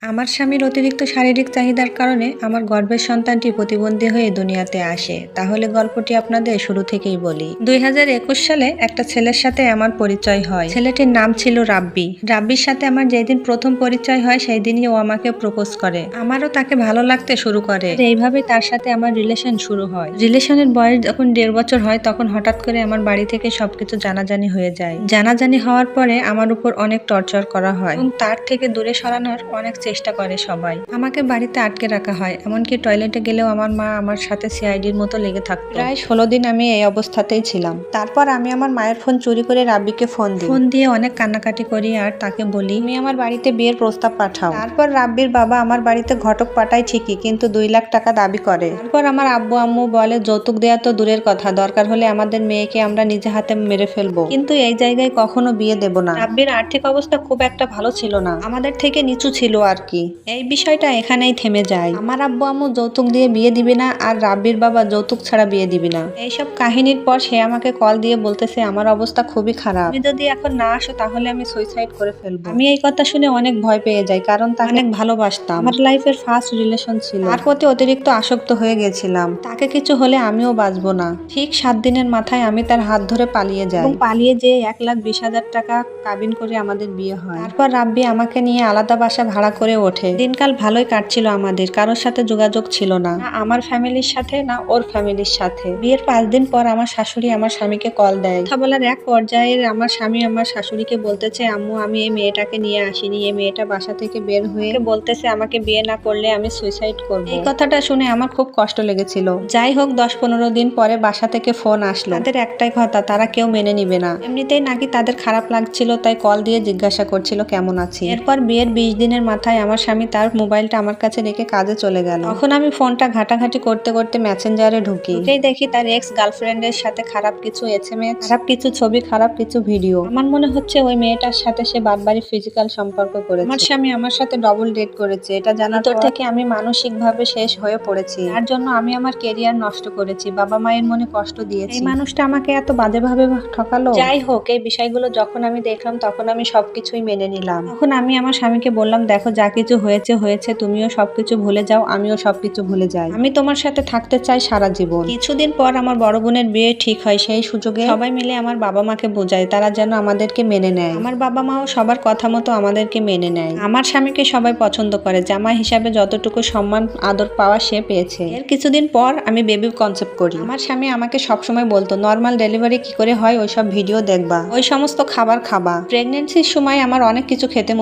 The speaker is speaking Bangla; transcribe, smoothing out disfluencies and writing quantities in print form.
আমার স্বামীর অতিরিক্ত শারীরিক চাহিদার কারণে আমার গর্ভের সন্তানটি প্রতিবন্ধী হয়ে দুনিয়াতে আসে। তাহলে গল্পটি আপনাদের শুরু থেকেই বলি। 2021 সালে একটা ছেলের সাথে আমার পরিচয় হয়। ছেলেটির নাম ছিল রাব্বি। রাব্বির সাথে আমার যেদিন প্রথম পরিচয় হয় সেই দিনই ও আমাকে প্রপোজ করে। আমারও তাকে ভালো লাগতে শুরু করে। এইভাবেই তার সাথে আমার রিলেশন শুরু হয়। রিলেশনের বয়স যখন 1.5 বছর হয় তখন হঠাৎ করে আমার বাড়ি থেকে সবকিছু জানাজানি হয়ে যায়। জানাজানি হওয়ার পরে আমার উপর অনেক টর্চার করা হয় এবং তার থেকে দূরে সরানোর অনেক চেষ্টা করে সবাই। আমাকে বাড়িতে আটকে রাখা হয়, এমনকি টয়লেটে গেলেও আমার মা আমার সাথে সিআইডির মতো লেগে থাকতো। প্রায় 16 দিন আমি এই অবস্থাতেই ছিলাম। তারপর আমি আমার মায়ের ফোন চুরি করে রাব্বিকে ফোন দিয়ে অনেক কান্নাকাটি করি আর তাকে বলি তুমি আমার বাড়িতে বিয়ের প্রস্তাব পাঠাও। তারপর রাব্বির বাবা আমার বাড়িতে ঘটক পাঠায় ঠিকই, কিন্তু 2 লাখ টাকা দাবি করে। তারপর আমার আব্বু আম্মু বলে যৌতুক দেওয়া তো দূরের কথা, দরকার হলে আমাদের মেয়েকে আমরা নিজে হাতে মেরে ফেলবো, কিন্তু এই জায়গায় কখনো বিয়ে দেব না। রাব্বির আর্থিক অবস্থা খুব একটা ভালো ছিল না, আমাদের থেকে নিচু ছিল আর কি। এই বিষয়টা এখানেই থেমে যায়। আমার আব্বু আম্মু যৌতুক দিয়ে বিয়ে দিবে না আর রাব্বির বাবা যৌতুক ছাড়া বিয়ে দিবে না। এইসব কাহিনীর পর সে আমাকে কল দিয়ে বলতেছে আমার অবস্থা খুবই খারাপ, তুমি যদি এখন না আসো তাহলে আমি সুইসাইড করে ফেলবো। আমি এই কথা শুনে অনেক ভয় পেয়ে যাই, কারণ তাকে অনেক ভালোবাসতাম। আমার লাইফের ফার্স্ট রিলেশন ছিল, তার প্রতি অতিরিক্ত আসক্ত হয়ে গেছিলাম। তাকে কিছু হলে আমিও বাঁচবো না। ঠিক 7 দিনের মাথায় আমি তার হাত ধরে পালিয়ে যাই এবং পালিয়ে যেয়ে 1,20,000 টাকা কাবিন করে আমাদের বিয়ে হয়। তারপর রাব্বি আমাকে নিয়ে আলাদা বাসা ভাড়া করে ওঠে। দিনকাল ভালোই কাটছিল আমাদের, কারোর সাথে যোগাযোগ ছিল না, না আমার ফ্যামিলির সাথে না ওর ফ্যামিলির সাথে। বিয়ের 5 দিন পর আমার শাশুড়ি আমার স্বামীকে কল দেয়। কথা বলার এক পর্যায়ে আমার স্বামী আমার শাশুড়িকে বলতেছে আম্মু আমি এই মেয়েটাকে নিয়ে আসিনি, এই মেয়েটা বাসা থেকে বের হয়ে বলতেছে আমাকে বিয়ে না করলে আমি সুইসাইড করব। এই কথাটা শুনে আমার খুব কষ্ট লেগেছিল। যাই হোক 10-15 দিন পরে বাসা থেকে ফোন আসলো। তাদের একটাই কথা, তারা কেউ মেনে নিবে না। এমনিতেই নাকি তাদের খারাপ লাগছিল, তাই কল দিয়ে জিজ্ঞাসা করছিল কেমন আছি। এরপর বিয়ের 20 দিনের মাথায় আমার স্বামী তার মোবাইলটা আমার কাছে রেখে কাজে চলে গেল। তখন আমি ফোনটা ঘাটাঘাটি করতে করতে মেসেঞ্জারে ঢুকেই দেখি তার এক্স গার্লফ্রেন্ডের সাথে খারাপ কিছু এসএমএস, খারাপ কিছু ছবি, খারাপ কিছু ভিডিও। আমার মনে হচ্ছে ওই মেয়েটার সাথে সে বারবারই ফিজিক্যাল সম্পর্ক করেছে। আমার স্বামী আমার সাথে ডবল ডেট করেছে, এটা জানার পর থেকে আমি মানসিকভাবে শেষ হয়ে পড়েছি। তার জন্য আমি আমার কেরিয়ার নষ্ট করেছি, বাবা মায়ের মনে কষ্ট দিয়েছি। এই মানুষটা আমাকে এত বাজেভাবে ঠকালো। যাই হোক এই বিষয়গুলো যখন আমি দেখলাম তখন আমি সবকিছুই মেনে নিলাম। তখন আমি আমার স্বামীকে বললাম দেখো যা কিছু হয়েছে হয়েছে, তুমিও সবকিছু ভুলে যাও, আমিও সবকিছু ভুলে যাই, আমি তোমার সাথে থাকতে চাই সারা জীবন। কিছুদিন পর আমার বড় বোনের বিয়ে ঠিক হয়। সেই সুযোগে সবাই মিলে আমার বাবা মাকে বোঝায় তারা যেন আমাদেরকে মেনে নেয়। আমার বাবা মাও সবার কথা মতো আমাদেরকে মেনে নেয়। আমার স্বামীকে সবাই পছন্দ করে, জামাই হিসাবে যতটুকু সম্মান আদর পাওয়া সে পেয়েছে। এর কিছুদিন পর আমি বেবি কনসেপ্ট করি। আমার স্বামী আমাকে সবসময় বলতো নর্মাল ডেলিভারি কি করে হয় ওইসব ভিডিও দেখবা, ওই সমস্ত খাবার খাবা। প্রেগনেন্সির সময় আমার অনেক কিছু খেতে